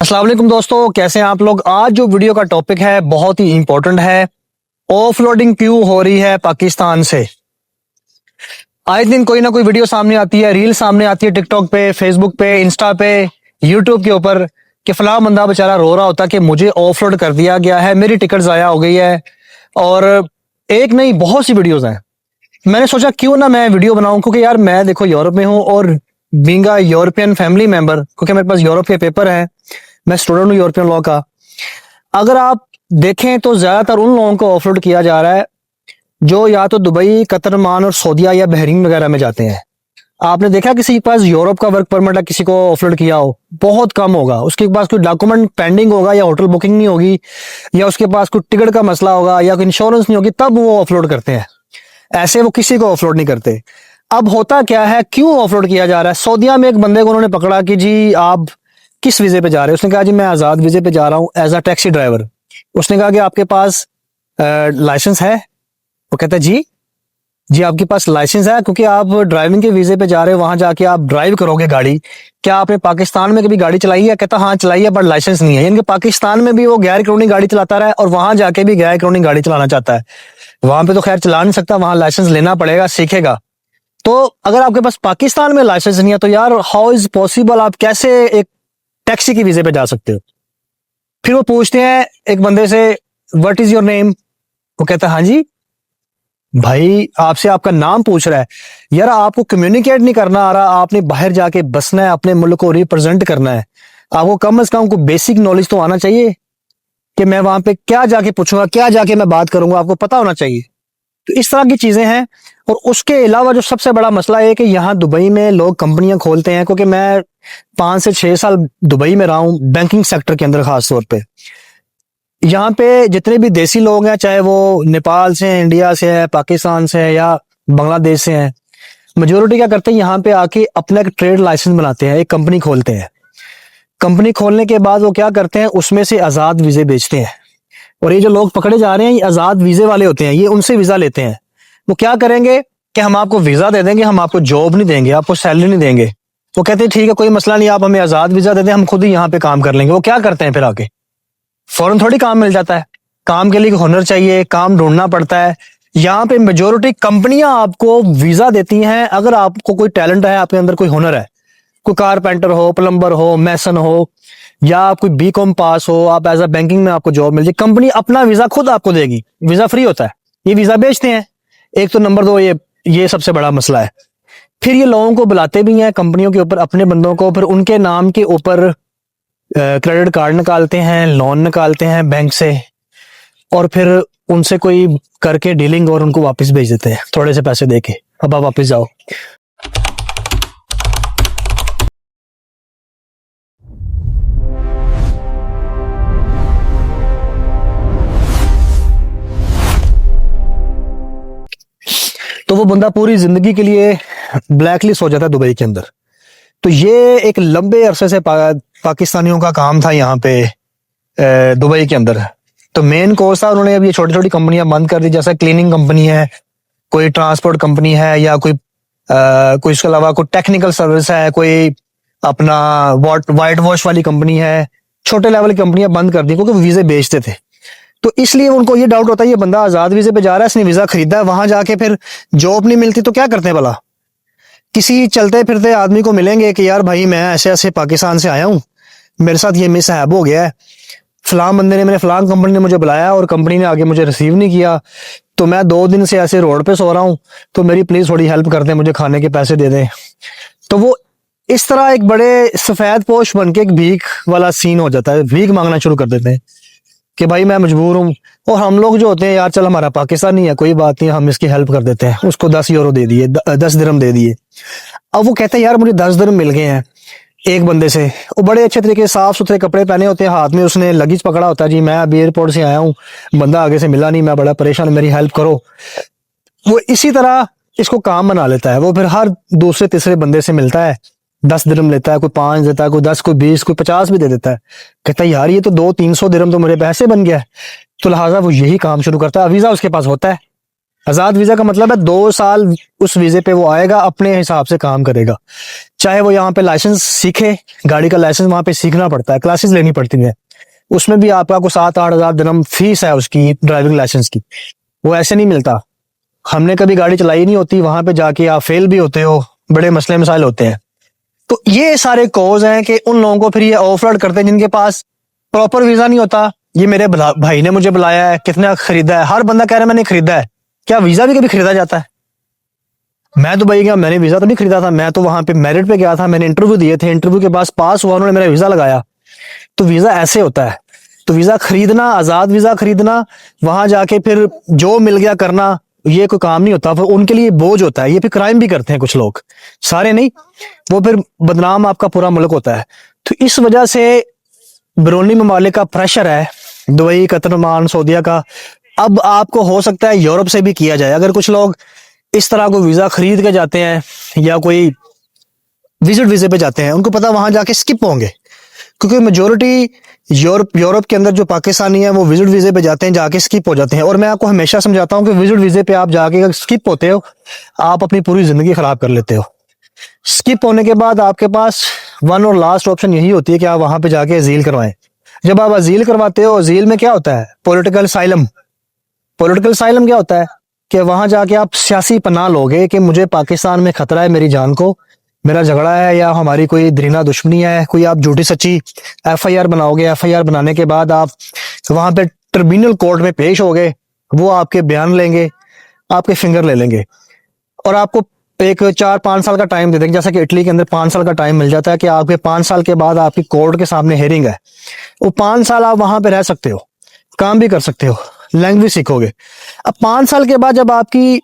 अस्सलाम वालेकुम दोस्तों, कैसे हैं आप लोग। आज जो वीडियो का टॉपिक है बहुत ही इंपॉर्टेंट है। ऑफलोडिंग क्यों हो रही है पाकिस्तान से। आए दिन कोई ना कोई वीडियो सामने आती है, रील सामने आती है टिकटॉक पे, फेसबुक पे, इंस्टा पे, यूट्यूब के ऊपर कि फलां बंदा बेचारा रो रहा होता कि मुझे ऑफलोड कर दिया गया है, मेरी टिकट जाया हो गई है। और एक नहीं, बहुत सी वीडियोज हैं। मैंने सोचा क्यों ना मैं वीडियो बनाऊं, क्योंकि यार मैं देखो यूरोप में हूं और being a European family member, क्योंकि मेरे पास यूरोप के पेपर हैं, मैं स्टूडेंट हूँ यूरोपियन लॉ का। अगर आप देखें तो ज्यादातर उन लोगों को ऑफलोड किया जा रहा है जो या तो दुबई, कतर, मान और सऊदीया या बहरीन वगैरह में जाते हैं। आपने देखा किसी के पास यूरोप का वर्क परमिट है, किसी को ऑफलोड किया हो, बहुत कम होगा। उसके पास कोई डॉक्यूमेंट पेंडिंग होगा, या होटल बुकिंग नहीं होगी, या उसके पास कोई टिकट का मसला होगा, या कोई इंश्योरेंस नहीं होगी, तब वो ऑफलोड करते हैं। ऐसे वो किसी को ऑफलोड नहीं करते। अब होता क्या है, क्यों ऑफलोड किया जा रहा है। सऊदीया में एक बंदे को उन्होंने पकड़ा कि जी आप किस वीजे पे जा रहे हैं। उसने कहा जी मैं आजाद वीजे पे जा रहा हूँ एज अ टैक्सी ड्राइवर। उसने कहा कि आपके पास लाइसेंस है। वो कहता है जी जी आपके पास लाइसेंस है, क्योंकि आप ड्राइविंग के वीजे पे जा रहे हो, वहां जाके आप ड्राइव करोगे गाड़ी। क्या आपने पाकिस्तान में कभी गाड़ी चलाई है। कहता हाँ चलाई है, बट लाइसेंस नहीं है। यानी कि पाकिस्तान में भी वो गैर कानूनी गाड़ी चलाता रहा है और वहां जाके भी गैर कानूनी गाड़ी चलाना चाहता है। वहां पे तो खैर चला नहीं सकता, वहां लाइसेंस लेना पड़ेगा, सीखेगा। तो अगर आपके पास पाकिस्तान में लाइसेंस नहीं है तो यार हाउ इज पॉसिबल, आप कैसे एक टैक्सी की वीजे पे जा सकते हो। फिर वो पूछते हैं एक बंदे से व्हाट इज योर नेम। वो कहता है हाँ जी भाई आपसे आपका नाम पूछ रहा है। यार आपको कम्युनिकेट नहीं करना आ रहा, आपने बाहर जाके बसना है, अपने मुल्क को रिप्रेजेंट करना है। आपको कम से कम को बेसिक नॉलेज तो आना चाहिए कि मैं वहां पे क्या जाके पूछूंगा, क्या जाके मैं बात करूंगा, आपको पता होना चाहिए। तो इस तरह की चीजें हैं। और उसके अलावा जो सबसे बड़ा मसला है कि यहाँ दुबई में लोग कंपनियां खोलते हैं, क्योंकि मैं 5 से 6 साल दुबई में रहा हूँ बैंकिंग सेक्टर के अंदर। खास तौर पे यहाँ पे जितने भी देसी लोग हैं, चाहे वो नेपाल से हैं, इंडिया से है, पाकिस्तान से है या बांग्लादेश से हैं, मेजोरिटी क्या करते हैं यहाँ पे आके अपना एक ट्रेड लाइसेंस बनाते हैं, एक कंपनी खोलते हैं। कंपनी खोलने के बाद वो क्या करते हैं, उसमें से आजाद वीजे बेचते हैं। और ये जो लोग पकड़े जा रहे हैं ये आजाद वीजे वाले होते हैं, ये उनसे वीजा लेते हैं। वो क्या करेंगे कि हम आपको वीजा दे देंगे, हम आपको जॉब नहीं देंगे, आपको सैलरी नहीं देंगे। वो कहते हैं ठीक है कोई मसला नहीं, आप हमें आजाद वीजा दे दें, हम खुद ही यहाँ पे काम कर लेंगे। वो क्या करते हैं फिर आके फौरन थोड़ी काम मिल जाता है, काम के लिए हुनर चाहिए, काम ढूंढना पड़ता है। यहाँ पे मेजोरिटी कंपनियां आपको वीजा देती हैं अगर आपको कोई टैलेंट है, आपके अंदर कोई हुनर है, कोई कारपेंटर हो, प्लम्बर हो, मैसन हो, या आप कोई बीकॉम पास हो, आप एज अ बैंकिंग में आपको जॉब मिल जाए, कंपनी अपना वीजा खुद आपको देगी। वीजा फ्री होता है, ये वीजा बेचते हैं। एक तो नंबर 2 ये सबसे बड़ा मसला है। फिर ये लोगों को बुलाते भी हैं कंपनियों के ऊपर, अपने बंदों को, फिर उनके नाम के ऊपर क्रेडिट कार्ड निकालते हैं, लोन निकालते हैं बैंक से, और फिर उनसे कोई करके डीलिंग और उनको वापस भेज देते हैं थोड़े से पैसे देके, अब आप वापस जाओ। तो वो बंदा पूरी जिंदगी के लिए ब्लैकलिस्ट हो जाता है दुबई के अंदर। तो ये एक लंबे अरसे से पाकिस्तानियों का काम था यहाँ पे दुबई के अंदर। तो मेन कोर्स था, उन्होंने अब ये छोटी छोटी कंपनियां बंद कर दी, जैसे क्लीनिंग कंपनी है, कोई ट्रांसपोर्ट कंपनी है, या कोई इसके अलावा कोई टेक्निकल सर्विस है, कोई अपना वाइट वॉश वाली कंपनी है। छोटे लेवल की कंपनियां बंद कर दी क्योंकि वो वीजे बेचते थे। तो इसलिए उनको ये डाउट होता है ये बंदा आजाद वीजे पे जा रहा है, इसने वीजा खरीदा है, वहां जाके फिर जॉब नहीं मिलती तो क्या करते हैं भला। किसी चलते फिरते आदमी को मिलेंगे कि यार भाई मैं ऐसे ऐसे पाकिस्तान से आया हूँ, मेरे साथ ये मिसहैप हो गया है, फलां बंदे ने, मैंने फलां कंपनी ने मुझे बुलाया और कंपनी ने आगे मुझे रिसीव नहीं किया, तो मैं 2 दिन से ऐसे रोड पे सो रहा हूँ, तो मेरी प्लीज थोड़ी हेल्प कर दें, मुझे खाने के पैसे दे दें। तो वो इस तरह एक बड़े सफेद पोश बन के एक भीख वाला सीन हो जाता है, भीख मांगना शुरू कर देते हैं कि भाई मैं मजबूर हूँ। और हम लोग जो होते हैं यार चल हमारा पाकिस्तानी है, कोई बात नहीं, हम इसकी हेल्प कर देते हैं, उसको 10 यूरो दे दिए, 10 दिरहम दे दिए। अब वो कहते हैं यार मुझे 10 दिरहम मिल गए हैं एक बंदे से, वो बड़े अच्छे तरीके से साफ सुथरे कपड़े पहने होते हैं, हाथ में उसने लगेज पकड़ा होता है, जी मैं अभी एयरपोर्ट से आया हूँ, बंदा आगे से मिला नहीं, मैं बड़ा परेशान, मेरी हेल्प करो। वो इसी तरह इसको काम बना लेता है। वो फिर हर दूसरे तीसरे बंदे से मिलता है, 10 दिरहम लेता है, कोई 5 देता है, कोई 10, कोई 20, कोई 50 भी दे देता है। कहता है यार ये तो 200-300 दिरहम तो मेरे पैसे बन गया है। तो लिहाजा वो यही काम शुरू करता है। वीजा उसके पास होता है, आजाद वीजा का मतलब है 2 साल उस वीजे पे वो आएगा, अपने हिसाब से काम करेगा। चाहे वो यहाँ पे लाइसेंस सीखे, गाड़ी का लाइसेंस वहां पे सीखना पड़ता है, क्लासेस लेनी पड़ती है, उसमें भी आपका कुछ 7-8 हजार दिरहम फीस है उसकी ड्राइविंग लाइसेंस की। वो ऐसे नहीं मिलता। हमने कभी गाड़ी चलाई नहीं होती, वहां पे जाके आप फेल भी होते हो, बड़े मसले मसाइल होते हैं। तो ये सारे कॉज हैं कि उन लोगों को फिर ये ऑफलोड करते हैं जिनके पास प्रॉपर वीजा नहीं होता। ये मेरे भाई ने मुझे बुलाया है, कितना खरीदा है, हर बंदा कह रहा है मैंने खरीदा है। क्या वीजा भी कभी खरीदा जाता है? मैं तो भाई गया, मैंने वीजा तो नहीं खरीदा था, मैं तो वहां पे मेरिट पे गया था, मैंने इंटरव्यू दिए थे, इंटरव्यू के पास हुआ, उन्होंने मेरा वीजा लगाया। तो वीजा ऐसे होता है। तो वीजा खरीदना, आजाद वीजा खरीदना, वहां जाके फिर जो मिल गया करना, ये कोई काम नहीं होता, फिर उनके लिए बोझ होता है। ये फिर क्राइम भी करते हैं कुछ लोग, सारे नहीं, वो फिर बदनाम आपका पूरा मुल्क होता है। तो इस वजह से बैरूनी ममालिक का प्रेशर है, दुबई, कतर, ओमान, सऊदीया का। अब आपको हो सकता है यूरोप से भी किया जाए। अगर कुछ लोग इस तरह को वीजा खरीद के जाते हैं या कोई विजिट वीजे पे जाते हैं, उनको पता वहां जाके स्किप होंगे, क्योंकि मेजोरिटी यूरोप के अंदर जो पाकिस्तानी है वो विजिट वीजे पे जाते हैं, जाके स्किप हो जाते हैं। और मैं आपको हमेशा समझाता हूं कि विजिट वीजे पे आप जाके अगर स्किप होते हो, आप अपनी पूरी जिंदगी खराब कर लेते हो। स्किप होने के बाद आपके पास वन और लास्ट ऑप्शन यही होती है कि आप वहां पे जाके अजील करवाएं। जब आप अजील करवाते हो, अजील में क्या होता है? Political xylem. पॉलिटिकल साइलम क्या होता है कि वहां जाके आप सियासी पनाह लोगे कि मुझे पाकिस्तान में खतरा है मेरी जान को, मेरा झगड़ा है या हमारी कोई दरीना दुश्मनी है, कोई आप झूठी सच्ची एफआईआर बनाओगे। एफआईआर बनाने के बाद आप वहां पे ट्रिब्यूनल कोर्ट में पेश होगे, वो आपके बयान लेंगे, आपके फिंगर ले लेंगे और आपको एक 4-5 साल का टाइम दे देंगे। जैसा कि इटली के अंदर 5 साल का टाइम मिल जाता है कि आपके 5 साल के बाद आपकी कोर्ट के सामने हेयरिंग है। वो 5 साल आप वहां पे रह सकते हो, काम भी कर सकते हो, लैंग्वेज सीखोगे। अब 5 साल के बाद जब आपकी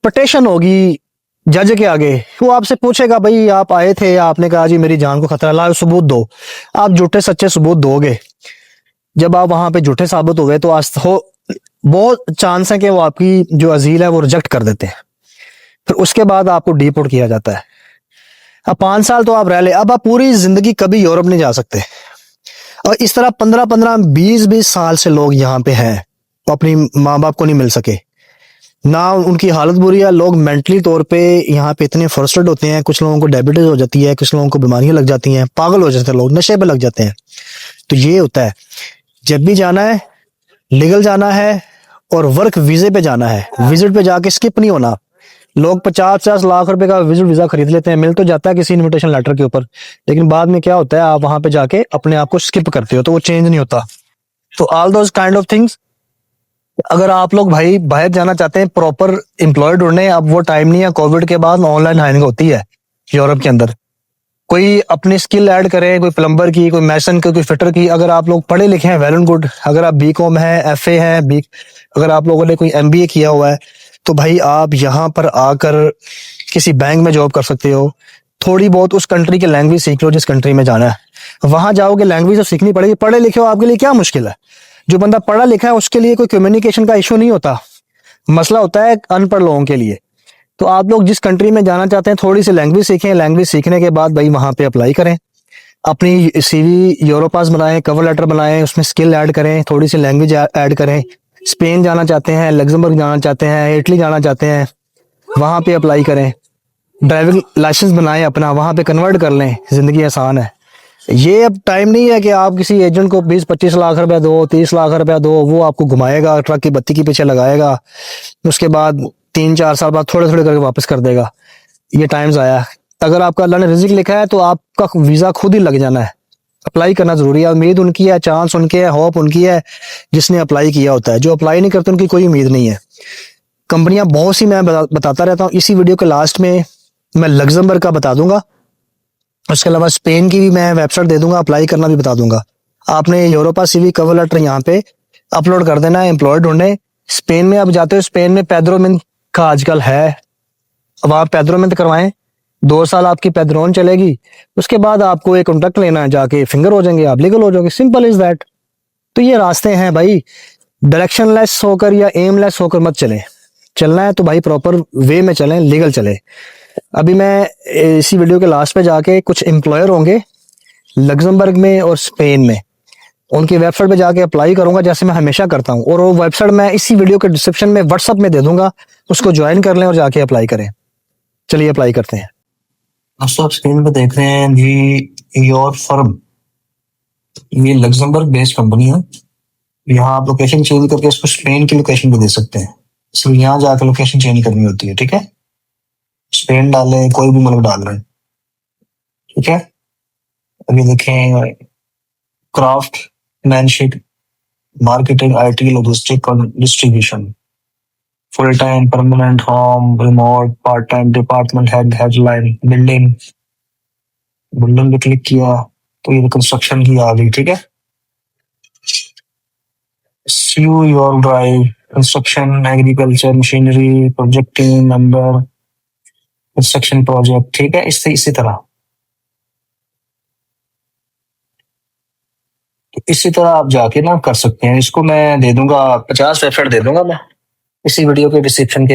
पटिशन होगी जज के आगे, वो आपसे पूछेगा भाई आप आए थे, आपने कहा जी मेरी जान को खतरा, लाओ सबूत दो। आप झूठे सच्चे सबूत दोगे। जब आप वहां पे झूठे साबित हो गए तो बहुत चांस है कि वो आपकी जो अजील है वो रिजेक्ट कर देते हैं। फिर उसके बाद आपको डिपोर्ट किया जाता है। अब 5 साल तो आप रह ले, अब आप पूरी जिंदगी कभी यूरोप नहीं जा सकते। और इस तरह 15-15, 20-20 साल से लोग यहाँ पे हैं, वो अपनी माँ बाप को नहीं मिल सके ना, उनकी हालत बुरी है। लोग मेंटली तौर पे यहाँ पे इतने फ्रस्ट्रेट होते हैं, कुछ लोगों को डायबिटीज हो जाती है, कुछ लोगों को बीमारियां लग जाती हैं, पागल हो जाते हैं लोग, नशे पे लग जाते हैं। तो ये होता है, जब भी जाना है लीगल जाना है और वर्क वीजे पे जाना है, विजिट पे जाके स्किप नहीं होना। लोग 50-50 लाख रुपए का विजिट वीजा खरीद लेते हैं, मिल तो जाता है किसी इन्विटेशन लेटर के ऊपर, लेकिन बाद में क्या होता है आप वहां पे जाके अपने आप को स्किप करते हो तो वो चेंज नहीं होता। तो all those kind of things, अगर आप लोग भाई बाहर जाना चाहते हैं प्रॉपर एम्प्लॉय ढूंढने, अब वो टाइम नहीं है। कोविड के बाद ऑनलाइन हायरिंग होती है यूरोप के अंदर। कोई अपनी स्किल ऐड करे, कोई प्लम्बर की, कोई मैसन की, कोई फिटर की। अगर आप लोग पढ़े लिखे हैं वेल एंड गुड, अगर आप बीकॉम है, एफए है, अगर आप लोगों ने कोई एमबीए किया हुआ है, तो भाई आप यहाँ पर आकर किसी बैंक में जॉब कर सकते हो। थोड़ी बहुत उस कंट्री की लैंग्वेज सीख लो जिस कंट्री में जाना है, वहां जाओगे लैंग्वेज तो सीखनी पड़ेगी। पढ़े लिखे हो, आपके लिए क्या मुश्किल है? जो बंदा पढ़ा लिखा है उसके लिए कोई कम्युनिकेशन का इशू नहीं होता, मसला होता है अनपढ़ लोगों के लिए। तो आप लोग जिस कंट्री में जाना चाहते हैं थोड़ी सी लैंग्वेज सीखें, लैंग्वेज सीखने के बाद भाई वहां पे अप्लाई करें, अपनी सीवी यूरोपास बनाएं, कवर लेटर बनाएं, उसमें स्किल ऐड करें, थोड़ी सी लैंग्वेज ऐड करें। स्पेन जाना चाहते हैं, लग्जमबर्ग जाना चाहते हैं, इटली जाना चाहते हैं, वहां पे अप्लाई करें। ड्राइविंग लाइसेंस बनाएं अपना, वहां पे कन्वर्ट कर लें, जिंदगी आसान है। ये अब टाइम नहीं है कि आप किसी एजेंट को 20-25 लाख रुपया दो, 30 लाख रुपया दो, वो आपको घुमाएगा, ट्रक की बत्ती के पीछे लगाएगा, उसके बाद 3-4 साल बाद थोड़े थोड़े करके वापस कर देगा। ये टाइम्स आया। अगर आपका अल्लाह ने रिजिक लिखा है तो आपका वीजा खुद ही लग जाना है। अप्लाई करना जरूरी है। उम्मीद उनकी है, चांस उनके है, होप उनकी है जिसने अप्लाई किया होता है। जो अप्लाई नहीं करते उनकी कोई उम्मीद नहीं है। कंपनियां बहुत सी मैं बताता रहता हूँ। इसी वीडियो के लास्ट में मैं लग्जमबर्ग का बता दूंगा, उसके अलावा स्पेन की भी मैं वेबसाइट दे दूंगा, अप्लाई करना भी बता दूंगा। आपने यूरोपा सीवी कवर लेटर यहाँ पे अपलोड कर देना है, एम्प्लॉय ढूंढे। स्पेन में आप जाते हो, स्पेन में पैद्रोमेंट का आजकल है, अब आप पैद्रोमेंट करवाएं, 2 साल आपकी पैद्रोन चलेगी, उसके बाद आपको एक कॉन्ट्रैक्ट लेना है, जाके फिंगर हो जाएंगे, आप लीगल हो जाओगे, सिंपल इज दैट। तो ये रास्ते हैं भाई, डायरेक्शन लेस होकर या एम लेस होकर मत चले। चलना है तो भाई प्रॉपर वे में चलें, लीगल चले। अभी मैं इसी वीडियो के लास्ट पे जाके कुछ एम्प्लॉयर होंगे लग्जमबर्ग में और स्पेन में, उनकी वेबसाइट पे जाके अप्लाई करूंगा जैसे मैं हमेशा करता हूँ, और वो वेबसाइट मैं इसी वीडियो के डिस्क्रिप्शन में व्हाट्सएप में दे दूंगा, उसको ज्वाइन कर लें और जाके अप्लाई करें। चलिए अप्लाई करते हैं। दोस्तों आप स्क्रीन पे देख रहे हैं जी योर फर्म, ये लग्जमबर्ग बेस्ड कंपनी है। यहाँ आप लोकेशन चेंज करके इसको स्पेन की लोकेशन पे दे सकते हैं, सिर्फ यहाँ जाकर लोकेशन चेंज करनी होती है, ठीक है। स्पेन डालें, कोई भी मुल्क डाल रहे हैं, ठीक है। अभी देखें craftsmanship, marketing, IT, logistic और distribution, full time, permanent, home, remote, part time, department head, headline, building. Building पे क्लिक किया तो ये कंस्ट्रक्शन की आ गई, ठीक है। सीयू your drive, construction, agriculture, machinery, project team member, construction project, ठीक है। इसी तरह आप जाके ना कर सकते हैं। इसको मैं दे दूंगा 50 वेबसाइट दे दूंगा मैं इसी वीडियो के डिस्क्रिप्शन के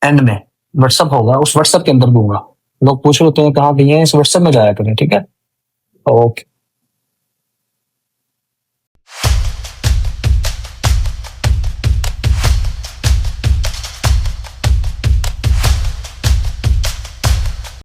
एंड में। व्हाट्सअप होगा, उस व्हाट्सअप के अंदर दूंगा। लोग पूछ रहे होते हैं कहाँ दिए हैं, इस व्हाट्सअप में जाया करें, ठीक है। ओके।